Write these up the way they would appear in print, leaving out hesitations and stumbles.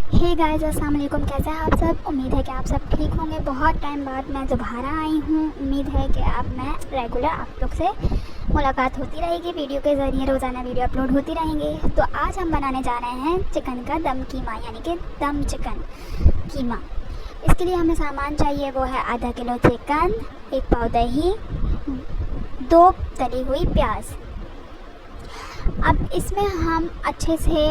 Hey guys, अस्सलाम वालेकुम। कैसे हैं आप सब? उम्मीद है कि आप सब ठीक होंगे। बहुत टाइम बाद मैं दोबारा आई हूँ। उम्मीद है कि अब मैं रेगुलर आप लोग से मुलाकात होती रहेगी, वीडियो के ज़रिए रोज़ाना वीडियो अपलोड होती रहेंगी। तो आज हम बनाने जा रहे हैं चिकन का दम कीमा, यानी कि दम चिकन कीमा। इसके लिए हमें सामान चाहिए, वो है आधा किलो चिकन, 1 पाव दही, 2 तली हुई प्याज। अब इसमें हम अच्छे से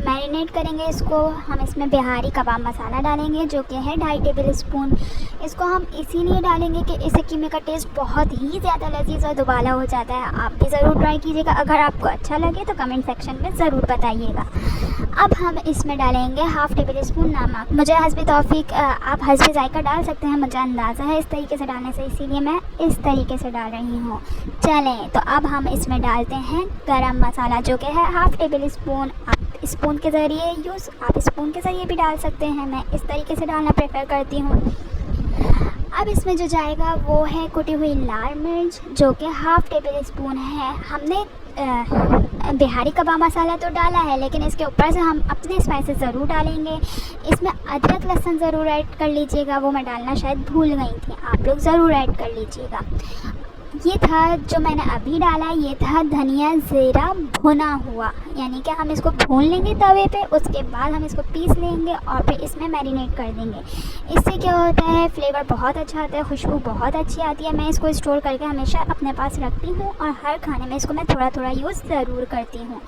मैरिनेट करेंगे इसको। हम इसमें बिहारी कबाब मसाला डालेंगे जो कि है 2.5 टेबल स्पून। इसको हम इसीलिए डालेंगे कि इससे कीमे का टेस्ट बहुत ही ज़्यादा लजीज और दुबाला हो जाता है। आप भी ज़रूर ट्राई कीजिएगा। अगर आपको अच्छा लगे तो कमेंट सेक्शन में ज़रूर बताइएगा। अब हम इसमें डालेंगे 1/2 टेबल स्पून नमक। मुझे हस्बे तौफीक आप हस्बे जायका डाल सकते हैं, मुझे अंदाज़ा है इस तरीके से डालने से, इसीलिए मैं इस तरीके से डाल रही हूँ। चलें, तो अब हम इसमें डालते हैं गरम मसाला जो कि है 1/2 टेबल स्पून। आप स्पून के ज़रिए आप स्पून के ज़रिए भी डाल सकते हैं, मैं इस तरीके से डालना प्रेफर करती हूँ। अब इसमें जो जाएगा वो है कुटी हुई लाल मिर्च जो कि 1/2 टेबल स्पून है। हमने बिहारी कबाब मसाला तो डाला है, लेकिन इसके ऊपर से हम अपने स्पाइसेस ज़रूर डालेंगे। इसमें अदरक लहसुन ज़रूर ऐड कर लीजिएगा, वो मैं डालना शायद भूल गई थी, आप लोग ज़रूर ऐड कर लीजिएगा। ये था जो मैंने अभी डाला, ये था धनिया ज़ीरा भुना हुआ, यानी कि हम इसको भून लेंगे तवे पे, उसके बाद हम इसको पीस लेंगे और फिर इसमें मैरिनेट कर देंगे। इससे क्या होता है, फ्लेवर बहुत अच्छा आता है, खुशबू बहुत अच्छी आती है। मैं इसको स्टोर करके हमेशा अपने पास रखती हूँ और हर खाने में इसको मैं थोड़ा थोड़ा यूज़ ज़रूर करती हूँ।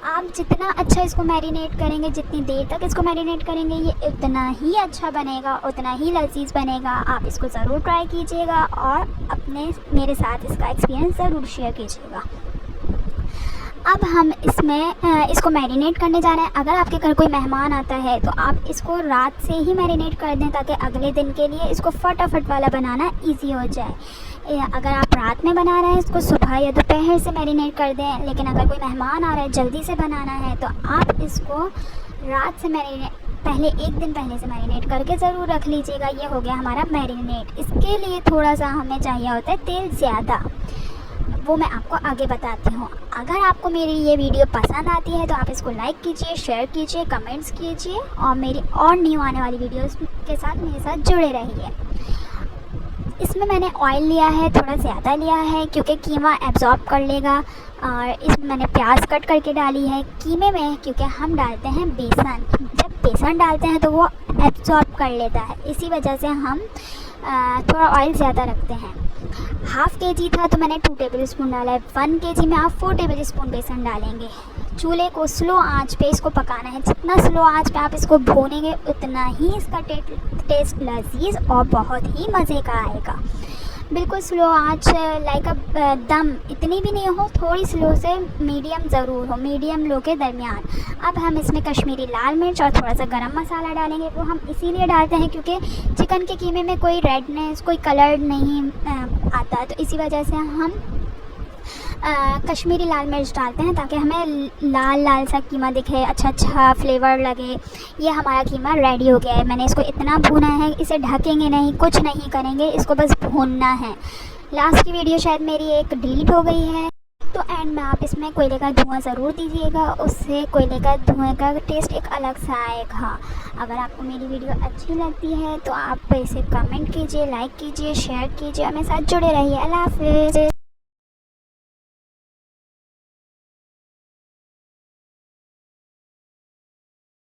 आप जितना अच्छा इसको मैरिनेट करेंगे, जितनी देर तक इसको मैरिनेट करेंगे, ये उतना ही अच्छा बनेगा, उतना ही लजीज बनेगा। आप इसको ज़रूर ट्राई कीजिएगा और मेरे साथ इसका एक्सपीरियंस ज़रूर शेयर कीजिएगा। अब हम इसको मैरिनेट करने जा रहे हैं। अगर आपके घर कोई मेहमान आता है तो आप इसको रात से ही मैरिनेट कर दें, ताकि अगले दिन के लिए इसको फटाफट वाला बनाना ईजी हो जाए। अगर आप रात में बना रहे हैं इसको सुबह या दोपहर से मैरिनेट कर दें, लेकिन अगर कोई मेहमान आ रहा है, जल्दी से बनाना है, तो आप इसको रात से पहले 1 दिन पहले से मैरिनेट करके ज़रूर रख लीजिएगा। ये हो गया हमारा मैरिनेट। इसके लिए थोड़ा सा हमें चाहिए होता है तेल ज़्यादा, वो मैं आपको आगे बताती हूँ। अगर आपको मेरी ये वीडियो पसंद आती है तो आप इसको लाइक कीजिए, शेयर कीजिए, कमेंट्स कीजिए और मेरी और न्यू आने वाली वीडियोस के साथ मेरे साथ जुड़े रहिए। इसमें मैंने ऑयल लिया है, थोड़ा ज़्यादा लिया है क्योंकि कीमा एब्जॉर्ब कर लेगा। और इसमें मैंने प्याज कट करके डाली है कीमे में, क्योंकि हम डालते हैं बेसन। जब बेसन डालते हैं तो वो एब्जॉर्ब कर लेता है, इसी वजह से हम थोड़ा ऑयल ज़्यादा रखते हैं। 1/2 kg था तो मैंने 2 टेबल स्पून डाला है। 1 kg में आप 4 टेबल स्पून बेसन डालेंगे। चूल्हे को स्लो आंच पे इसको पकाना है। जितना स्लो आंच पे आप इसको भूनेंगे उतना ही इसका टेस्ट लजीज और बहुत ही मज़े का आएगा। बिल्कुल स्लो आंच, लाइक दम इतनी भी नहीं हो, थोड़ी स्लो से मीडियम ज़रूर हो, मीडियम लो के दरमियान। अब हम इसमें कश्मीरी लाल मिर्च और थोड़ा सा गरम मसाला डालेंगे। वो हम इसीलिए डालते हैं क्योंकि चिकन के कीमे में कोई रेडनेस, कोई कलर नहीं आता, तो इसी वजह से हम कश्मीरी लाल मिर्च डालते हैं, ताकि हमें लाल लाल सा कीमा दिखे, अच्छा फ्लेवर लगे। ये हमारा कीमा रेडी हो गया है। मैंने इसको इतना भूना है, इसे ढकेंगे नहीं, कुछ नहीं करेंगे, इसको बस भूनना है। लास्ट की वीडियो शायद मेरी एक डिलीट हो गई है, तो एंड में आप इसमें कोयले का धुआं ज़रूर दीजिएगा, उससे कोयले का धुएँ का टेस्ट एक अलग सा आएगा। अगर आपको मेरी वीडियो अच्छी लगती है तो आप इसे कमेंट कीजिए, लाइक कीजिए, शेयर कीजिए और मेरे साथ जुड़े रहिए। अल्लाह हाफ़िज़।